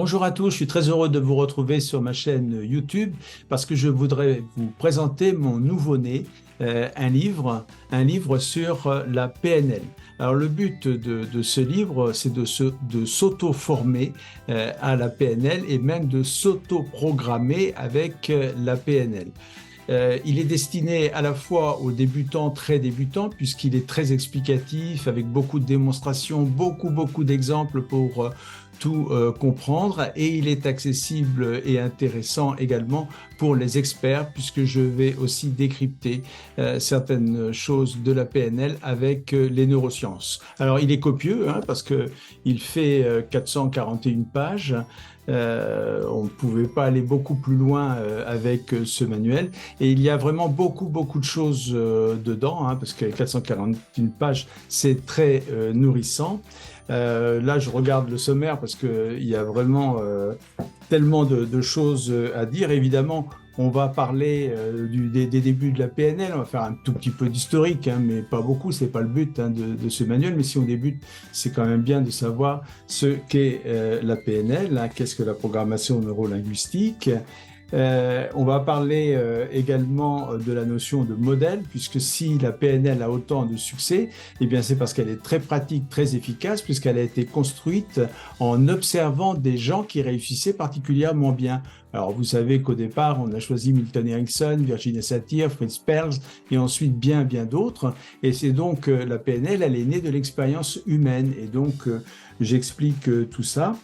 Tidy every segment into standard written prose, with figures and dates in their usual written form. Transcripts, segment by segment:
Bonjour à tous, je suis très heureux de vous retrouver sur ma chaîne YouTube parce que je voudrais vous présenter mon nouveau-né, un livre sur la PNL. Alors le but de ce livre, c'est de s'auto-former à la PNL et même de s'auto-programmer avec la PNL. Il est destiné à la fois aux débutants, très débutants, puisqu'il est très explicatif, avec beaucoup de démonstrations, beaucoup d'exemples pour tout comprendre, et il est accessible et intéressant également pour les experts, puisque je vais aussi décrypter certaines choses de la PNL avec les neurosciences. Alors, il est copieux, hein, parce qu'il fait 441 pages. On ne pouvait pas aller beaucoup plus loin avec ce manuel. Et il y a vraiment beaucoup de choses dedans, hein, parce que 441 pages, c'est très nourrissant. Là, je regarde le sommaire parce qu'il y a vraiment tellement de choses à dire. Évidemment, on va parler des débuts de la PNL, on va faire un tout petit peu d'historique, hein, mais pas beaucoup, c'est pas le but hein, de ce manuel. Mais si on débute, c'est quand même bien de savoir ce qu'est la PNL, hein, qu'est-ce que la programmation neurolinguistique. On va parler également de la notion de modèle, puisque si la PNL a autant de succès, eh bien c'est parce qu'elle est très pratique, très efficace, puisqu'elle a été construite en observant des gens qui réussissaient particulièrement bien. Alors vous savez qu'au départ, on a choisi Milton Erickson, Virginia Satir, Fritz Perls, et ensuite bien d'autres. Et c'est donc la PNL, elle est née de l'expérience humaine. Et donc j'explique tout ça.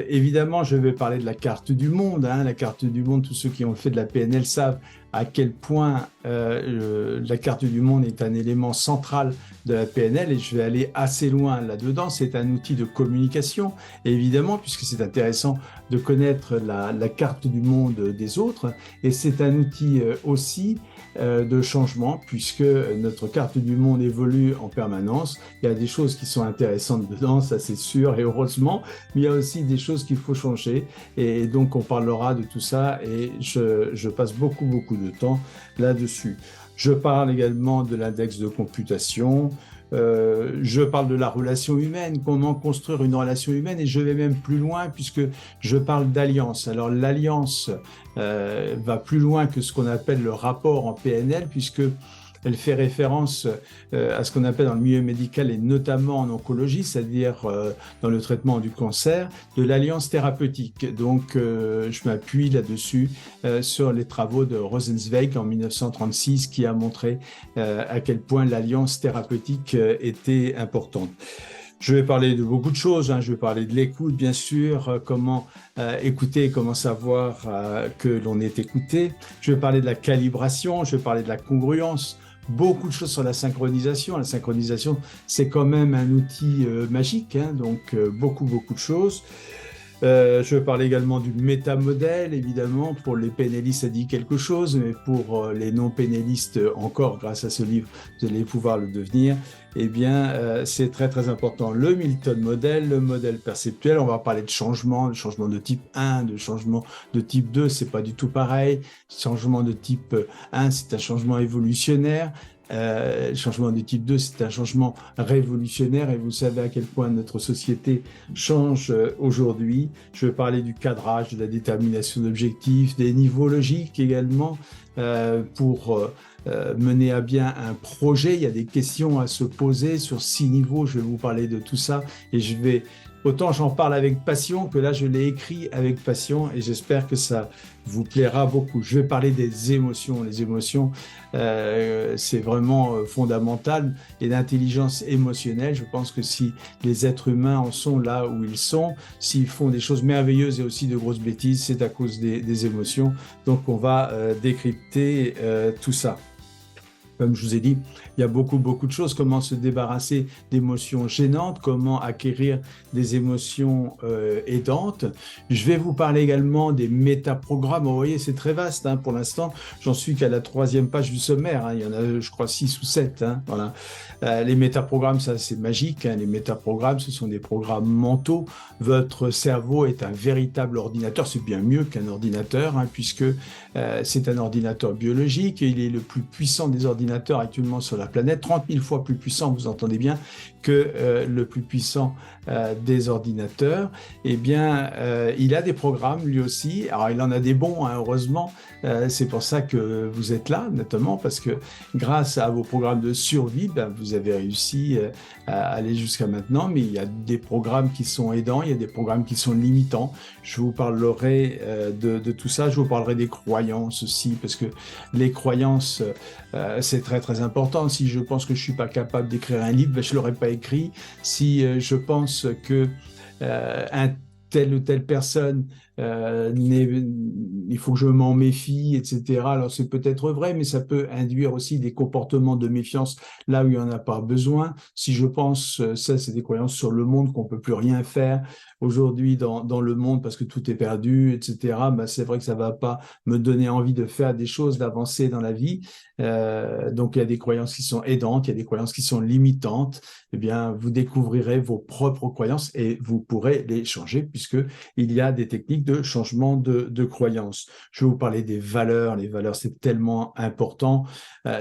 Évidemment, je vais parler de la carte du monde. Hein. La carte du monde, tous ceux qui ont fait de la PNL savent à quel point la carte du monde est un élément central de la PNL et je vais aller assez loin là-dedans. C'est un outil de communication, évidemment, puisque c'est intéressant de connaître la carte du monde des autres et c'est un outil aussi de changement puisque notre carte du monde évolue en permanence. Il y a des choses qui sont intéressantes dedans, ça c'est sûr et heureusement, mais il y a aussi des choses qu'il faut changer et donc on parlera de tout ça et je passe beaucoup de temps là-dessus. Je parle également de l'index de computation, je parle de la relation humaine, comment construire une relation humaine et je vais même plus loin puisque je parle d'alliance. Alors l'alliance va plus loin que ce qu'on appelle le rapport en PNL puisque elle fait référence à ce qu'on appelle dans le milieu médical et notamment en oncologie, c'est-à-dire dans le traitement du cancer, de l'alliance thérapeutique. Donc, je m'appuie là-dessus sur les travaux de Rosenzweig en 1936 qui a montré à quel point l'alliance thérapeutique était importante. Je vais parler de beaucoup de choses, hein. Je vais parler de l'écoute, bien sûr, comment écouter, comment savoir que l'on est écouté. Je vais parler de la calibration, je vais parler de la congruence, beaucoup de choses sur la synchronisation. La synchronisation, c'est quand même un outil magique, hein, donc beaucoup de choses. Je vais parler également du métamodèle, évidemment. Pour les pénélistes, ça dit quelque chose, mais pour les non-pénélistes, encore, grâce à ce livre, vous allez pouvoir le devenir. Eh bien, c'est très important. Le Milton modèle, le modèle perceptuel, on va parler de changement de type 1, de changement de type 2, c'est pas du tout pareil. Changement de type 1, c'est un changement évolutionnaire. Changement de type 2, c'est un changement révolutionnaire et vous savez à quel point notre société change aujourd'hui. Je vais parler du cadrage, de la détermination d'objectifs, des niveaux logiques également pour mener à bien un projet. Il y a des questions à se poser sur 6 niveaux. Je vais vous parler de tout ça et autant j'en parle avec passion que là je l'ai écrit avec passion et j'espère que ça vous plaira beaucoup. Je vais parler des émotions. Les émotions, c'est vraiment fondamental et l'intelligence émotionnelle. Je pense que si les êtres humains en sont là où ils sont, s'ils font des choses merveilleuses et aussi de grosses bêtises, c'est à cause des émotions. Donc on va décrypter tout ça. Comme je vous ai dit, il y a beaucoup de choses. Comment se débarrasser d'émotions gênantes, comment acquérir des émotions aidantes. Je vais vous parler également des métaprogrammes. Vous voyez, c'est très vaste hein, pour l'instant. J'en suis qu'à la 3e page du sommaire. Hein. Il y en a, je crois, 6 ou 7. Hein. Voilà. Les métaprogrammes, ça, c'est magique. Hein. Les métaprogrammes, ce sont des programmes mentaux. Votre cerveau est un véritable ordinateur. C'est bien mieux qu'un ordinateur, hein, puisque c'est un ordinateur biologique et il est le plus puissant des ordinateurs ordinateur actuellement sur la planète, 30 000 fois plus puissant, vous entendez bien, que le plus puissant des ordinateurs, eh bien, il a des programmes lui aussi. Alors, il en a des bons, hein, heureusement. C'est pour ça que vous êtes là, notamment, parce que grâce à vos programmes de survie, ben, vous avez réussi à aller jusqu'à maintenant, mais il y a des programmes qui sont aidants, il y a des programmes qui sont limitants. Je vous parlerai de tout ça, je vous parlerai des croyances aussi, parce que les croyances, c'est très très important. Si je pense que je suis pas capable d'écrire un livre, ben, je l'aurais pas écrit. Si je pense que un telle ou telle personne, il faut que je m'en méfie, etc. Alors c'est peut-être vrai, mais ça peut induire aussi des comportements de méfiance là où il n'y en a pas besoin. Si je pense, ça c'est des croyances sur le monde, qu'on peut plus rien faire aujourd'hui dans le monde parce que tout est perdu, etc. Ben, c'est vrai que ça va pas me donner envie de faire des choses, d'avancer dans la vie. Donc il y a des croyances qui sont aidantes, il y a des croyances qui sont limitantes. Eh bien, vous découvrirez vos propres croyances et vous pourrez les changer puisque il y a des techniques de changement de croyances. Je vais vous parler des valeurs. Les valeurs, c'est tellement important.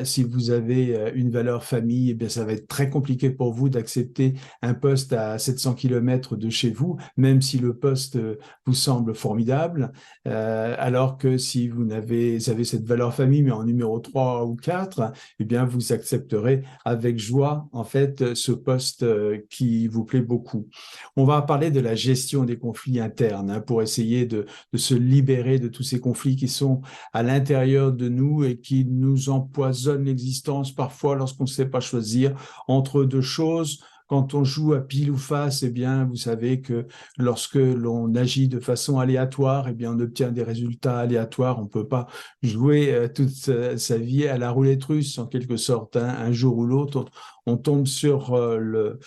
Si vous avez une valeur famille, eh bien, ça va être très compliqué pour vous d'accepter un poste à 700 km de chez vous, même si le poste vous semble formidable. Alors que si vous avez cette valeur famille, mais en numéro 3 ou 4, eh bien, vous accepterez avec joie, en fait, ce poste qui vous plaît beaucoup. On va parler de la gestion des conflits internes, hein, pour essayer de se libérer de tous ces conflits qui sont à l'intérieur de nous et qui nous empoisonnent l'existence parfois lorsqu'on ne sait pas choisir entre deux choses. Quand on joue à pile ou face, eh bien, vous savez que lorsque l'on agit de façon aléatoire, eh bien, on obtient des résultats aléatoires. On ne peut pas jouer toute sa vie à la roulette russe, en quelque sorte, hein. Un jour ou l'autre, on tombe sur le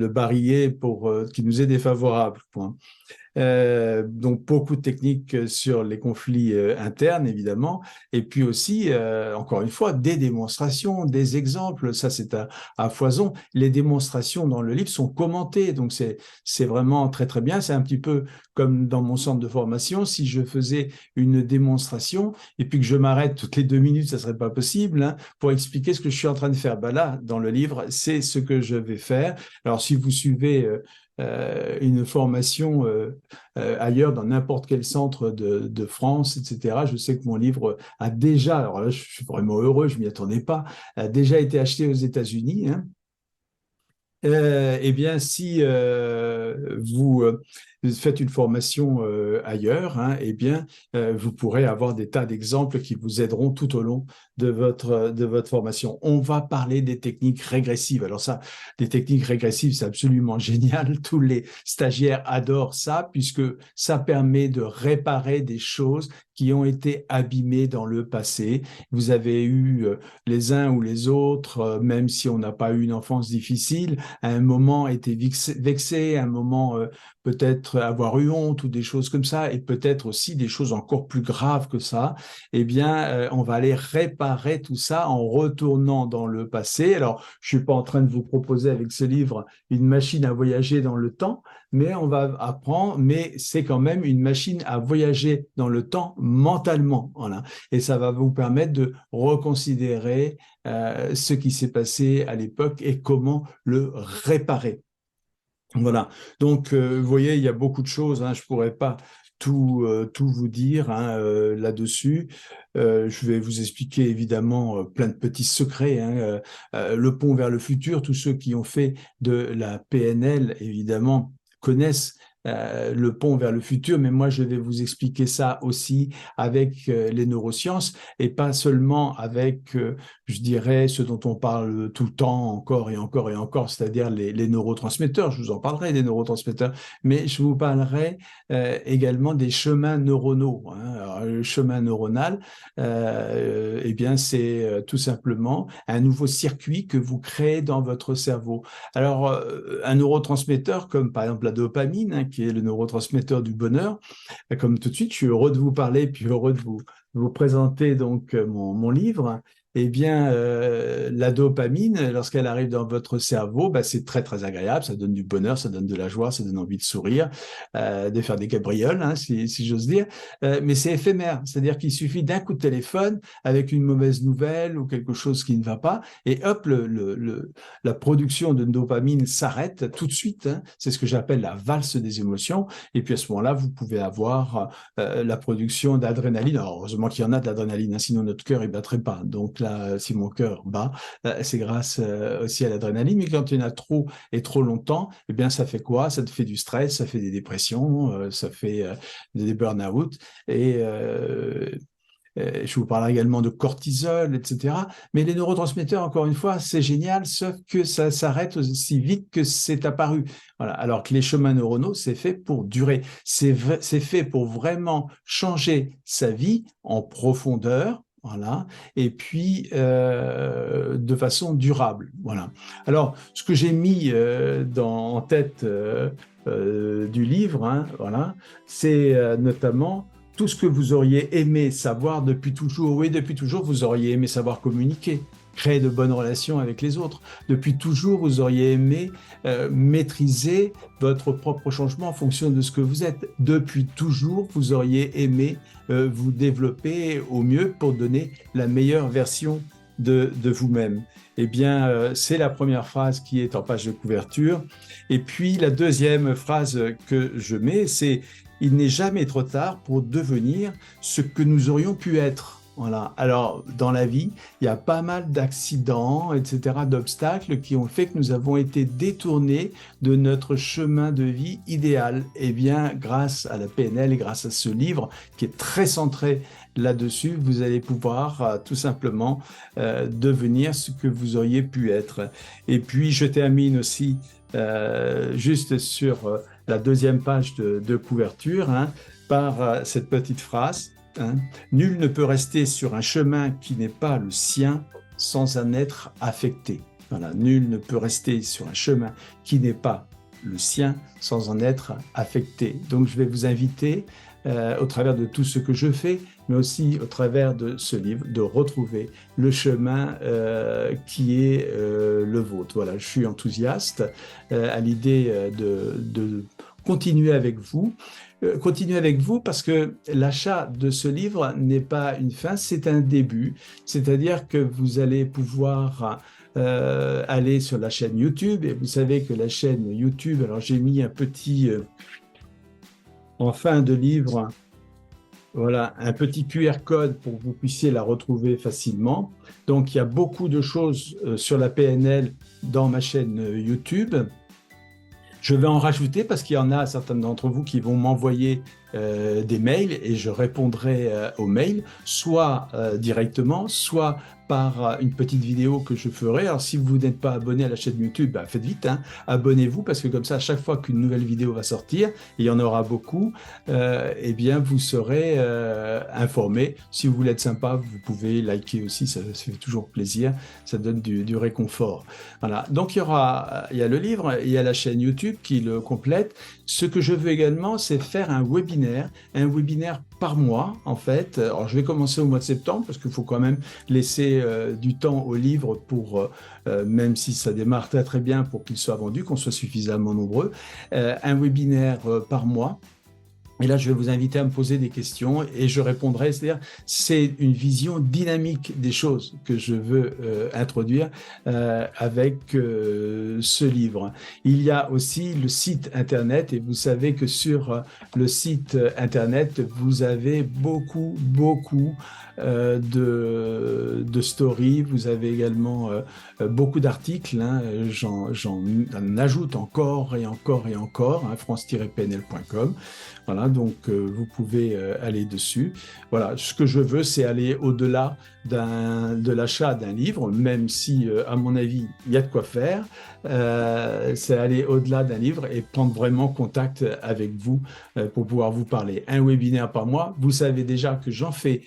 barillet qui nous est défavorable, point. Donc beaucoup de techniques sur les conflits internes, évidemment, et puis aussi, encore une fois, des démonstrations, des exemples, ça c'est à foison. Les démonstrations dans le livre sont commentées, donc c'est vraiment très très bien. C'est un petit peu comme dans mon centre de formation, si je faisais une démonstration et puis que je m'arrête toutes les 2 minutes, ça serait pas possible, hein, pour expliquer ce que je suis en train de faire. Ben là, dans le livre, c'est ce que je vais faire. Alors si vous suivez une formation ailleurs, dans n'importe quel centre de France, etc. Je sais que mon livre a déjà, alors là, je suis vraiment heureux, je ne m'y attendais pas, a déjà été acheté aux États-Unis, hein. Eh bien, si vous faites une formation ailleurs, hein, eh bien, vous pourrez avoir des tas d'exemples qui vous aideront tout au long de votre formation. On va parler des techniques régressives. Alors ça, les techniques régressives, c'est absolument génial. Tous les stagiaires adorent ça puisque ça permet de réparer des choses qui ont été abîmées dans le passé. Vous avez eu les uns ou les autres, même si on n'a pas eu une enfance difficile, à un moment été vexé, à un moment peut-être avoir eu honte ou des choses comme ça, et peut-être aussi des choses encore plus graves que ça, eh bien, on va aller réparer tout ça en retournant dans le passé. Alors, je suis pas en train de vous proposer avec ce livre une machine à voyager dans le temps, mais on va apprendre, mais c'est quand même une machine à voyager dans le temps mentalement, voilà. Et ça va vous permettre de reconsidérer ce qui s'est passé à l'époque et comment le réparer. Voilà. Donc, vous voyez, il y a beaucoup de choses, hein. Je pourrais pas tout vous dire, hein, là-dessus. Je vais vous expliquer évidemment plein de petits secrets, hein. Le pont vers le futur, tous ceux qui ont fait de la PNL, évidemment, connaissent le pont vers le futur, mais moi je vais vous expliquer ça aussi avec les neurosciences et pas seulement avec, je dirais, ce dont on parle tout le temps, encore et encore et encore, c'est-à-dire les neurotransmetteurs. Je vous en parlerai des neurotransmetteurs, mais je vous parlerai également des chemins neuronaux, hein. Alors, le chemin neuronal, eh bien c'est tout simplement un nouveau circuit que vous créez dans votre cerveau. Alors, un neurotransmetteur comme par exemple la dopamine, hein, qui est le neurotransmetteur du bonheur, comme tout de suite, je suis heureux de vous parler, puis heureux de vous présenter donc mon livre. eh bien, la dopamine, lorsqu'elle arrive dans votre cerveau, bah, c'est très, très agréable. Ça donne du bonheur, ça donne de la joie, ça donne envie de sourire, de faire des cabrioles, hein, si j'ose dire. Mais c'est éphémère. C'est-à-dire qu'il suffit d'un coup de téléphone avec une mauvaise nouvelle ou quelque chose qui ne va pas, et hop, la production de dopamine s'arrête tout de suite, hein. C'est ce que j'appelle la valse des émotions. Et puis à ce moment-là, vous pouvez avoir la production d'adrénaline. Alors, heureusement qu'il y en a de l'adrénaline, hein, sinon notre cœur ne battrait pas. Donc là, si mon cœur bat, c'est grâce aussi à l'adrénaline. Mais quand il y en a trop et trop longtemps, eh bien, ça fait quoi? Ça te fait du stress, ça fait des dépressions, ça fait des burn-out. Et je vous parlerai également de cortisol, etc. Mais les neurotransmetteurs, encore une fois, c'est génial, sauf que ça s'arrête aussi vite que c'est apparu. Voilà. Alors que les chemins neuronaux, c'est fait pour durer. C'est fait pour vraiment changer sa vie en profondeur. Voilà, et puis de façon durable. Voilà. Alors, ce que j'ai mis en tête du livre, hein, voilà, c'est notamment tout ce que vous auriez aimé savoir depuis toujours. Oui, depuis toujours, vous auriez aimé savoir communiquer, créer de bonnes relations avec les autres. Depuis toujours, vous auriez aimé maîtriser votre propre changement en fonction de ce que vous êtes. Depuis toujours, vous auriez aimé vous développer au mieux pour donner la meilleure version de vous-même. Eh bien, c'est la première phrase qui est en page de couverture. Et puis, la deuxième phrase que je mets, c'est « Il n'est jamais trop tard pour devenir ce que nous aurions pu être ». Voilà. Alors, dans la vie, il y a pas mal d'accidents, etc., d'obstacles qui ont fait que nous avons été détournés de notre chemin de vie idéal. Eh bien, grâce à la PNL et grâce à ce livre qui est très centré là-dessus, vous allez pouvoir tout simplement devenir ce que vous auriez pu être. Et puis, je termine aussi juste sur la deuxième page de couverture, hein, par cette petite phrase. Hein, nul ne peut rester sur un chemin qui n'est pas le sien sans en être affecté. Voilà, nul ne peut rester sur un chemin qui n'est pas le sien sans en être affecté. Donc je vais vous inviter, au travers de tout ce que je fais, mais aussi au travers de ce livre, de retrouver le chemin qui est le vôtre. Voilà, je suis enthousiaste à l'idée de continuer avec vous. Continuer avec vous parce que l'achat de ce livre n'est pas une fin, c'est un début. C'est-à-dire que vous allez pouvoir aller sur la chaîne YouTube et vous savez que la chaîne YouTube, alors j'ai mis un petit, en fin de livre, voilà, un petit QR code pour que vous puissiez la retrouver facilement. Donc il y a beaucoup de choses sur la PNL dans ma chaîne YouTube. Je vais en rajouter parce qu'il y en a certains d'entre vous qui vont m'envoyer des mails et je répondrai aux mails, soit directement, soit par une petite vidéo que je ferai. Alors, si vous n'êtes pas abonné à la chaîne YouTube, bah, faites vite, hein, abonnez-vous parce que comme ça, à chaque fois qu'une nouvelle vidéo va sortir, et il y en aura beaucoup, eh bien, vous serez informé. Si vous voulez être sympa, vous pouvez liker aussi, ça fait toujours plaisir, ça donne du réconfort. Voilà. Donc, il y a le livre, il y a la chaîne YouTube qui le complète. Ce que je veux également, c'est faire un webinaire par mois, en fait. Alors, je vais commencer au mois de septembre parce qu'il faut quand même laisser du temps au livre pour, même si ça démarre très très bien, pour qu'il soit vendu, qu'on soit suffisamment nombreux. Un webinaire par mois. Et là, je vais vous inviter à me poser des questions et je répondrai. C'est-à-dire, c'est une vision dynamique des choses que je veux introduire avec ce livre. Il y a aussi le site Internet et vous savez que sur le site Internet, vous avez beaucoup de stories. Vous avez également beaucoup d'articles. Hein. J'en ajoute encore et encore et encore. Hein, france-pnl.com. Voilà, donc vous pouvez aller dessus. Voilà, ce que je veux, c'est aller au-delà de l'achat d'un livre, même si, à mon avis, il y a de quoi faire. C'est aller au-delà d'un livre et prendre vraiment contact avec vous pour pouvoir vous parler. Un webinaire par mois, vous savez déjà que j'en fais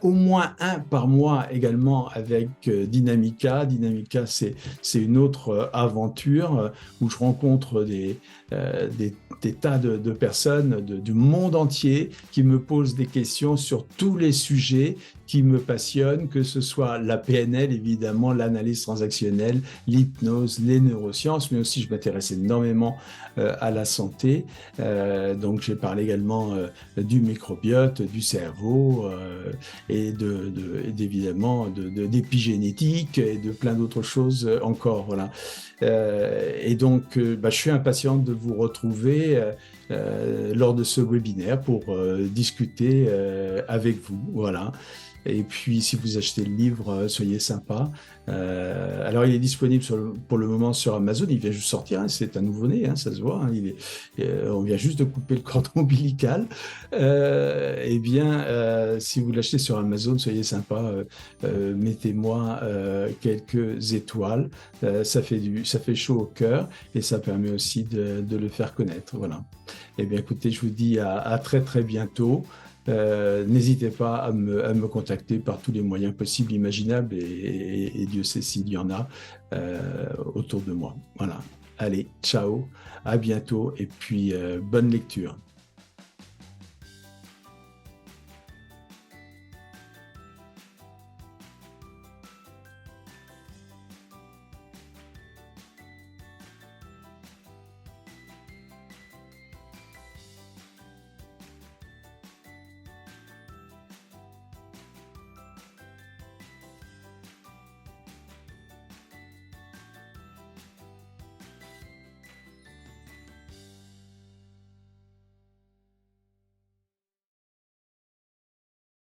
au moins un par mois également avec Dynamica. Dynamica, c'est une autre aventure où je rencontre des tas de personnes du monde entier qui me posent des questions sur tous les sujets qui me passionnent, que ce soit la PNL, évidemment, l'analyse transactionnelle, l'hypnose, les neurosciences, mais aussi je m'intéresse énormément à la santé. Donc j'ai parlé également du microbiote, du cerveau et évidemment d'épigénétique et de plein d'autres choses encore. Voilà. Et donc, je suis impatient de vous retrouver lors de ce webinaire pour discuter avec vous. Voilà. Et puis, si vous achetez le livre, soyez sympa. Alors, il est disponible pour le moment sur Amazon. Il vient juste sortir. Hein, c'est un nouveau-né, hein, ça se voit. Hein, on vient juste de couper le cordon ombilical. Eh bien, si vous l'achetez sur Amazon, soyez sympa. Mettez-moi quelques étoiles. Ça fait chaud au cœur et ça permet aussi de le faire connaître. Voilà. Eh bien, écoutez, je vous dis à très, très bientôt. N'hésitez pas à me contacter par tous les moyens possibles, imaginables, et Dieu sait s'il y en a autour de moi. Voilà. Allez, ciao, à bientôt, et puis bonne lecture.